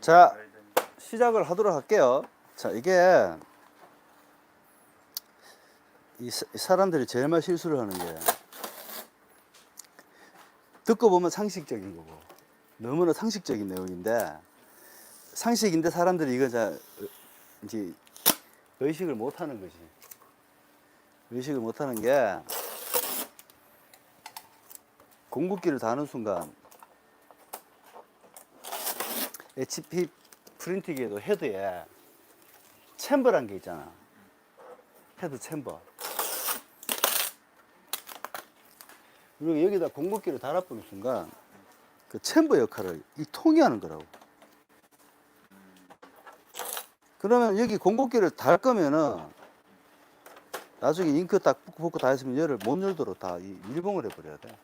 자, 시작을 하도록 할게요. 자, 이게 이 사람들이 제일 많이 실수를 하는 게 듣고 보면 상식적인 거고 너무나 상식적인 내용인데 상식인데 사람들이 이거 이제 의식을 못 하는 거지. 의식을 못 하는 게 공급기를 다는 순간 HP 프린팅기에도 헤드에 챔버란 게 있잖아. 헤드 챔버. 그리고 여기다 공급기를 달아보는 순간 그 챔버 역할을 이 통이 하는 거라고. 그러면 여기 공급기를 달 거면은 나중에 잉크 딱 붓고 다 했으면 얘를 못 열도록 다 밀봉을 해버려야 돼.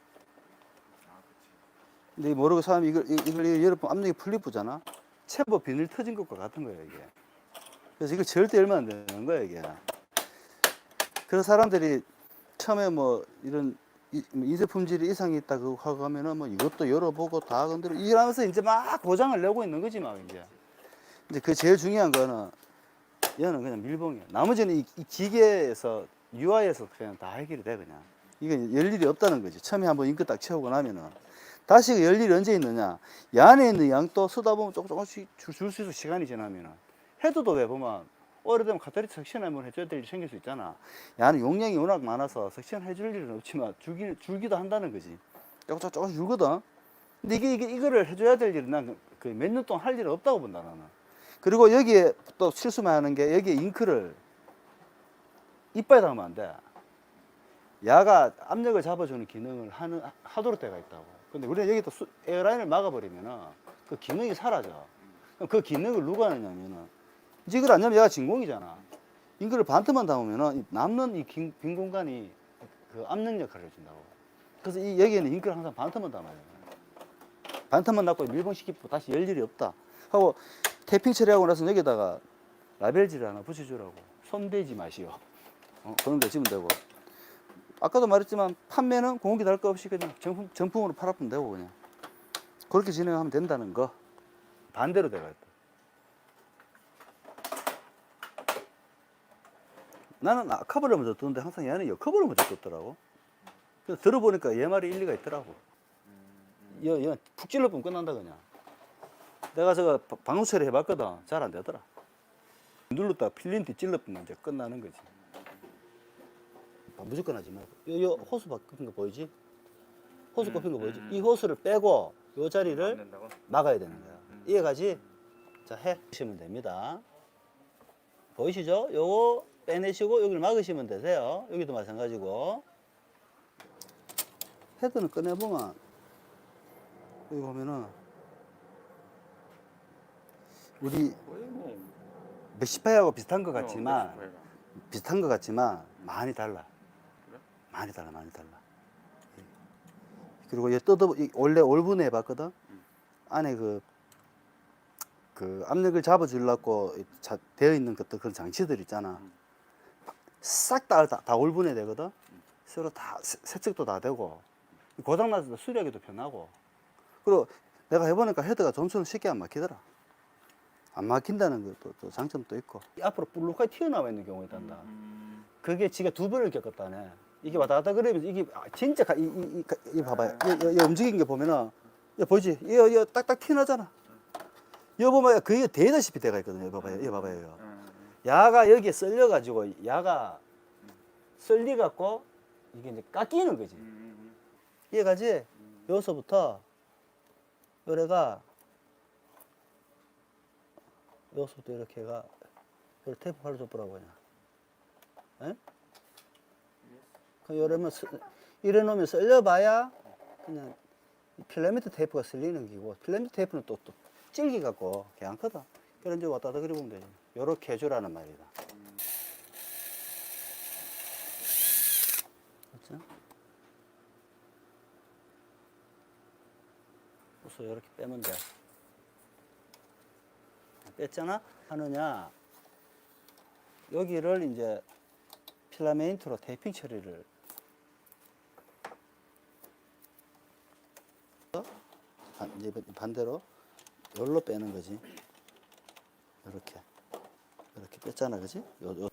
근데 모르고 사람이 이걸 열어보면 압력이 풀리쁘잖아. 챔버 비닐 터진 것과 같은 거야, 이게. 그래서 이거 절대 열면 안 되는 거야, 이게. 그래서 사람들이 처음에 뭐 이런 인쇄 품질이 이상이 있다고 하고 하면은 뭐 이것도 열어보고 다 건드려 이러면서 이제 막 보장을 내고 있는 거지, 막 이제. 이제 그 제일 중요한 거는 얘는 그냥 밀봉이야. 나머지는 이 기계에서 UI에서 그냥 다 해결이 돼, 그냥. 이게 열 일이 없다는 거지. 처음에 한번 잉크 딱 채우고 나면은. 다시 그 열 일이 언제 있느냐. 이 안에 있는 양도 쓰다 보면 조금씩 줄 수 있어, 시간이 지나면은. 헤드도 왜 보면 오래되면 카탈리트 석션 한번 해줘야 될 일이 생길 수 있잖아. 야는 용량이 워낙 많아서 석션 해줄 일은 없지만 줄기도 한다는 거지. 조금씩 줄거든. 근데 이거를 해줘야 될 일은 난 그 몇 년 동안 할 일은 없다고 본다, 나는. 그리고 여기에 또 실수만 하는 게 여기에 잉크를 이빨에 담으면 안 돼. 야가 압력을 잡아주는 기능을 하도록 때가 있다고. 근데 우리가 여기 또 에어라인을 막아버리면은 그 기능이 사라져. 그럼 그 기능을 누가 하느냐면은 이걸 안 하면 얘가 진공이잖아. 잉크를 반틈만 담으면은 남는 이 빈 공간이 그 압력 역할을 해준다고. 그래서 여기에는 잉크를 항상 반틈만 담아야 돼. 반틈만 담고 밀봉시키고 다시 열 일이 없다 하고 테이핑 처리하고 나서 여기다가 라벨지를 하나 붙여주라고. 손대지 마시오. 그런 거 지면 되고. 아까도 말했지만 판매는 공기 달 거 없이 그냥 정품으로 팔아보면 되고 그냥 그렇게 진행하면 된다는 거. 반대로 돼가 있다. 나는 아카바를 먼저 듣는데 항상 얘는 여카바를 먼저 듣더라고. 그래서 들어보니까 얘 말이 일리가 있더라고. 얘 푹 찔러보면 끝난다 그냥. 내가 저거 방수 처리 해봤거든. 잘 안 되더라. 눌렀다 필린티 찔러보면 이제 끝나는 거지. 무조건 하지 말고. 요 호수 바뀐 거 보이지? 호수 꼽힌 거 보이지? 이 호수를 빼고 요 자리를 막아야 되는 거야. 이해가지? 자, 해주시면 됩니다. 보이시죠? 요거 빼내시고 여기를 막으시면 되세요. 여기도 마찬가지고. 헤드는 꺼내보면 여기 보면은 우리 멕시파이하고 비슷한 것 같지만 많이 달라. 많이 달라. 그리고 얘 원래 올분해 해봤거든. 안에 그 압력을 잡아주려고 되어 있는 것들 그런 장치들 있잖아. 싹 다 올분해 되거든. 서로 다 세척도 다 되고 고장나서 수리하기도 편하고. 그리고 내가 해보니까 헤드가 좀처럼 쉽게 안 막히더라. 안 막힌다는 것도 또 장점도 있고. 앞으로 볼록하게 튀어나와 있는 경우가 있단다. 그게 지가 두 번을 겪었다네. 이게 왔다 갔다 그러면서 이게 진짜 이 봐봐요. 이 움직이는 게 보면은 이 보이지? 이 딱딱 튀어나잖아. 이거 보면 거의 대다시피 돼가 있거든요. 이거 봐봐요. 이거 봐봐요. 야가 여기에 썰려가지고 야가 썰리갖고 이게 이제 깎이는 거지. 이해가지? 여기서부터 요래가 여기서부터 이렇게 가 테이프 발로 줘보라고 그냥. 에? 이러면 이래 놓으면 썰려봐야 그냥 필라멘트 테이프가 쓸리는 기고 필라멘트 테이프는 또 질기 갖고 괜찮거든. 그래 이제 왔다 갔다 그려보면 되지. 요렇게 해주라는 말이다. 그렇죠? 그래서 이렇게 빼면 돼. 뺐잖아? 하느냐 여기를 이제 필라멘트로 테이핑 처리를 이제 반대로 열로 빼는 거지. 이렇게 뺐잖아, 그지? 이렇게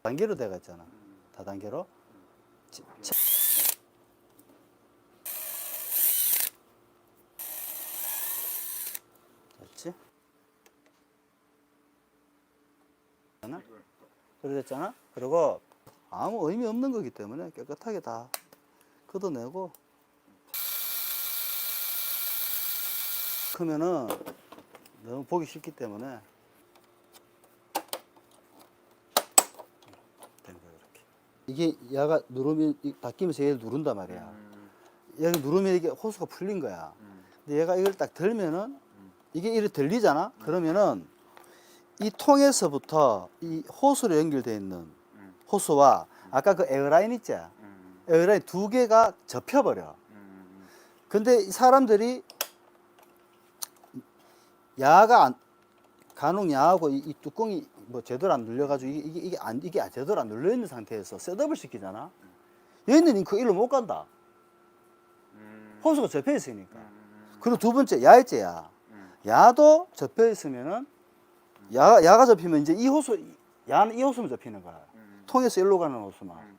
단계로 돼가 있잖아. 다단계로. 됐지? 그래 됐잖아. 그리고 아무 의미 없는 거기 때문에 깨끗하게 다 걷어내고. 그러면은 너무 보기 싫기 때문에 된 거야 이렇게. 이게 얘가 누르면 닫히면서 얘를 누른단 말이야. 여기 누르면 이게 호스가 풀린 거야. 근데 얘가 이걸 딱 들면은 이게 이렇게 들리잖아. 그러면은 이 통에서부터 이 호스로 연결되어 있는 호스와 아까 그 에어라인 있지? 에어라인 두 개가 접혀버려. 근데 이 사람들이 야가 간혹 야하고 이 뚜껑이 뭐 제대로 안 눌려가지고 이게 제대로 안 눌려 있는 상태에서 셋업을 시키잖아. 얘는 그 일로 못 간다. 호스가 접혀 있으니까. 그리고 두 번째 야 있지. 야도 접혀 있으면은 야가 접히면 이제 야는 이 호스만 접히는 거야. 통에서 일로 가는 호스만.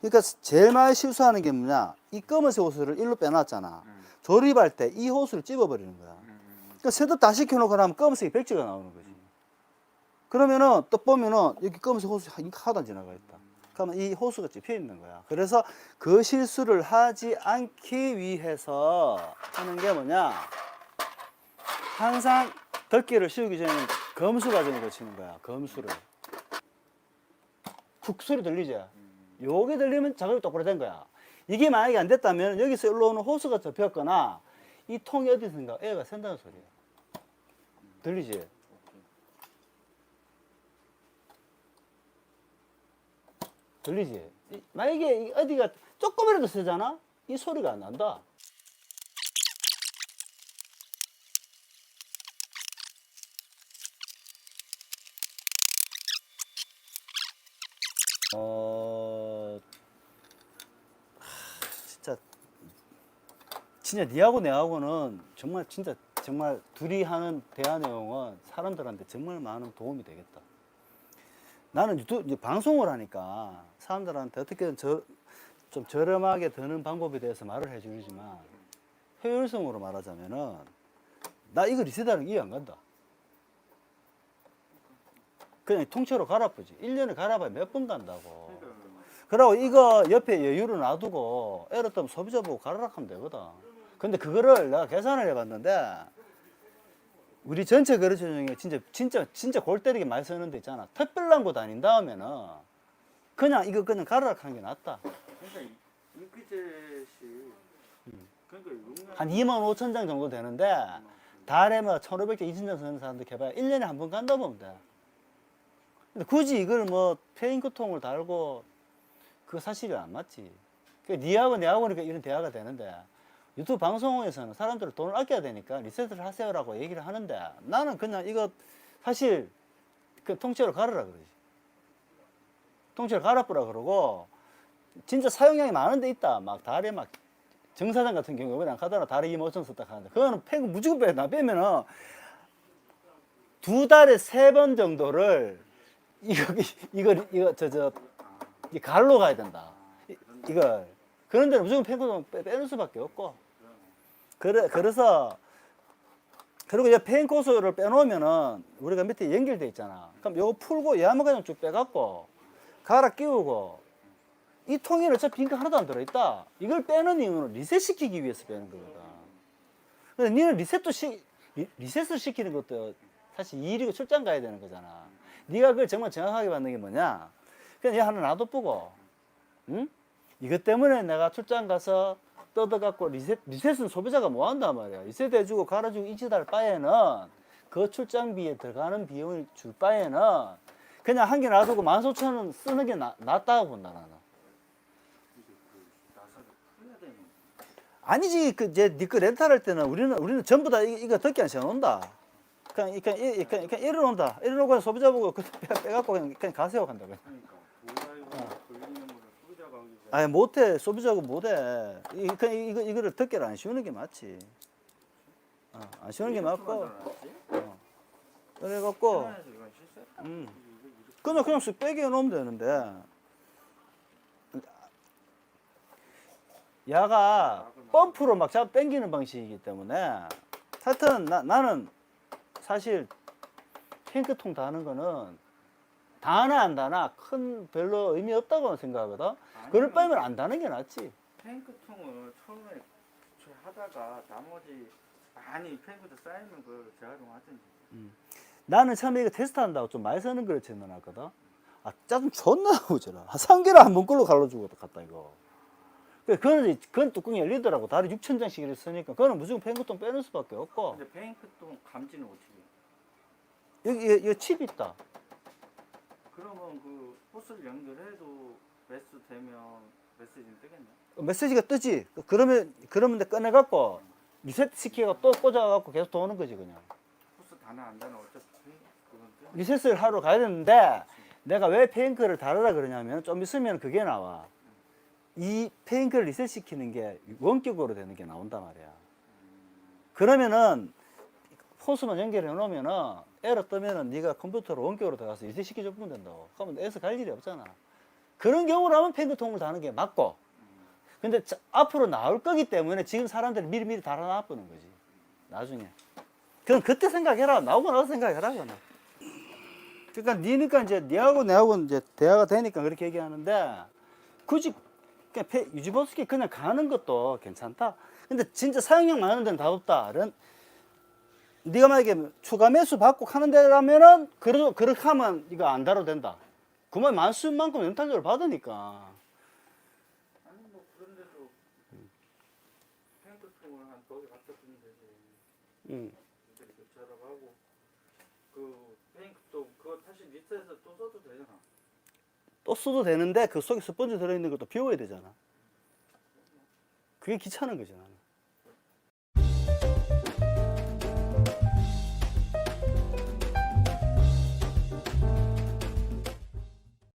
그러니까 제일 많이 실수하는 게 뭐냐? 이 검은색 호스를 일로 빼놨잖아. 조립할 때 이 호스를 찝어버리는 거야. 그러니까 셋업 다 시켜놓고 나면 검은색이 백지가 나오는 거지. 그러면은 또 보면은 여기 검은색 호스 하나도 안 지나가 있다. 그러면 이 호스가 찝혀 있는 거야. 그래서 그 실수를 하지 않기 위해서 하는 게 뭐냐? 항상 덮개를 씌우기 전에는 검수 과정을 거치는 거야. 검수를. 푹 소리 들리지? 요게 들리면 작업이 똑바로 된 거야. 이게 만약에 안 됐다면 여기서 일로 오는 호스가 접혔거나 이 통이 어디선가 애가 샌다는 소리야. 들리지? 들리지? 만약에 어디가 조금이라도 세잖아? 이 소리가 안 난다. 진짜 니하고 내하고는 정말 둘이 하는 대화 내용은 사람들한테 정말 많은 도움이 되겠다. 나는 이제 방송을 하니까 사람들한테 어떻게든 좀 저렴하게 드는 방법에 대해서 말을 해주지만 효율성으로 말하자면은 나 이거 리셋하는 게 이해 안 간다. 그냥 통째로 갈아뿌지. 1년에 갈아봐야 몇 번 간다고. 그러고 이거 옆에 여유를 놔두고 에러 뜨면 소비자 보고 갈아라 하면 되거든. 근데 그거를 내가 계산을 해봤는데 우리 전체 거래처 중에 진짜 골 때리게 많이 쓰는 데 있잖아. 특별랑고 다닌 다음에는 그냥 이거 그냥 갈아라 하는 게 낫다. 그러니까 인기젯이 그러니까 한 25,000장 정도 되는데 달에 뭐 1,500장, 2,000장 쓰는 사람들 개발 1년에 한 번 간다 보면 돼. 근데 굳이 이걸 뭐 페인크통을 달고 그거 사실이 안 맞지. 그러니까 니하고 내하고는 이런 대화가 되는데 유튜브 방송에서는 사람들을 돈을 아껴야 되니까 리셋을 하세요라고 얘기를 하는데 나는 그냥 이거 사실 그 통째로 갈으라 그러지. 통째로 갈아뿌라 그러고 진짜 사용량이 많은 데 있다. 막 달에 막 정사장 같은 경우에 그냥 가다가 달에 25,000 썼다 하는데 그거는 팩은 무조건 빼. 빼면은 2달에 3번 정도를 이 갈로 가야 된다. 이걸. 그런 데는 무조건 펜코도 빼는 수밖에 없고. 그래서, 그리고 이 펜코스를 빼놓으면은 우리가 밑에 연결돼 있잖아. 그럼 요거 풀고 얘 한번 그냥 쭉 빼갖고 갈아 끼우고 이 통에는 어차피 빈칸 하나도 안 들어있다. 이걸 빼는 이유는 리셋 시키기 위해서 빼는 거거든. 근데 니는 리셋을 시키는 것도 사실 일이고 출장 가야 되는 거잖아. 네가 그걸 정말 정확하게 받는 게 뭐냐? 그냥 얘 하나 놔둬보고, 응? 이것 때문에 내가 출장 가서 뜯어갖고 리셋은 소비자가 뭐 한단 말이야. 리셋 해주고 갈아주고 이지달 바에는 그 출장비에 들어가는 비용을 줄 바에는 그냥 한 개 놔두고 14,000원 쓰는 게 낫다고 본다, 나는. 아니지, 니거 렌탈할 때는 우리는 전부 다 이거 덮개 안 씌워놓는다. 그냥 이러놓는다. 이러놓고 소비자 보고 빼갖고 그냥 가세요 한다. 그러니까 오라이브 걸리는 거를 소비자가 하기 아니 못해. 소비자고 못해. 이거를 덮개를 안 씌우는 게 맞지. 안 씌우는 게 맞고. 그래갖고 천안에서 이건 실수했다. 그냥 쓱 빼겨 놓으면 되는데. 야가 펌프로 막 잡아 당기는 방식이기 때문에 하여튼 나는 사실 탱크통 다는 거는 다나 안 다나 큰 별로 의미 없다고 생각하거든. 그걸 빼면 안 다는 게 낫지. 탱크통을 처음에 하다가 나머지 많이 탱크도 쌓이면 그걸 재활용하든지. 나는 처음에 이거 테스트한다고 좀 많이 쓰는 거를 채워놨거든. 짜증 존나 나오더라. 3개를 한 번 걸로 갈라주고 갔다 이거. 그건 뚜껑이 열리더라고. 다리 6,000장씩 이렇게 쓰니까 그거는 무조건 탱크통 빼는 수밖에 없고. 근데 탱크통 감지는 어떻게 해? 여기 칩 있다. 그러면 그 호스를 연결해도 매스 되면 메시지는 뜨겠네. 메시지가 뜨지. 그러면 내 꺼내갖고 리셋 시키고 또 꽂아갖고 계속 도는 거지 그냥. 호스 다나 안 다나 어차피 그건 뜨. 리셋을 하러 가야 되는데 내가 왜 페인크를 다르라 그러냐면 좀 있으면 그게 나와. 이 페인크를 리셋 시키는 게 원격으로 되는 게 나온단 말이야. 그러면은 호스만 연결해 놓으면은 에러 뜨면은 네가 컴퓨터로 원격으로 들어가서 리셋 시켜주면 된다고. 그러면 에서 갈 일이 없잖아. 그런 경우라면 페인크통을 다는 게 맞고. 근데 앞으로 나올 거기 때문에 지금 사람들이 미리 달아놔보는 거지. 나중에. 그럼 그때 생각해라. 나오고 나서 생각해라. 그냥. 그러니까 니니까 이제 니하고 내하고 이제 대화가 되니까 그렇게 얘기하는데 굳이 그냥 유지보수기 그냥 가는 것도 괜찮다. 근데 진짜 사용량 많은 데는 다 없다. 네가 만약에 추가 매수 받고 하는 데라면은 그렇게 하면 이거 안 다뤄도 된다. 그만 만수만큼 연탄적으로 받으니까. 아니 뭐 그런데도 탱크통을 한 거기 갖다 두면 되지. 이렇게 교체하라고 하고 그 탱크통 그거 다시 리셋해서 또 써도 되잖아. 또 써도 되는데 그 속에 스펀지 들어있는 것도 비워야 되잖아. 그게 귀찮은 거지 나는.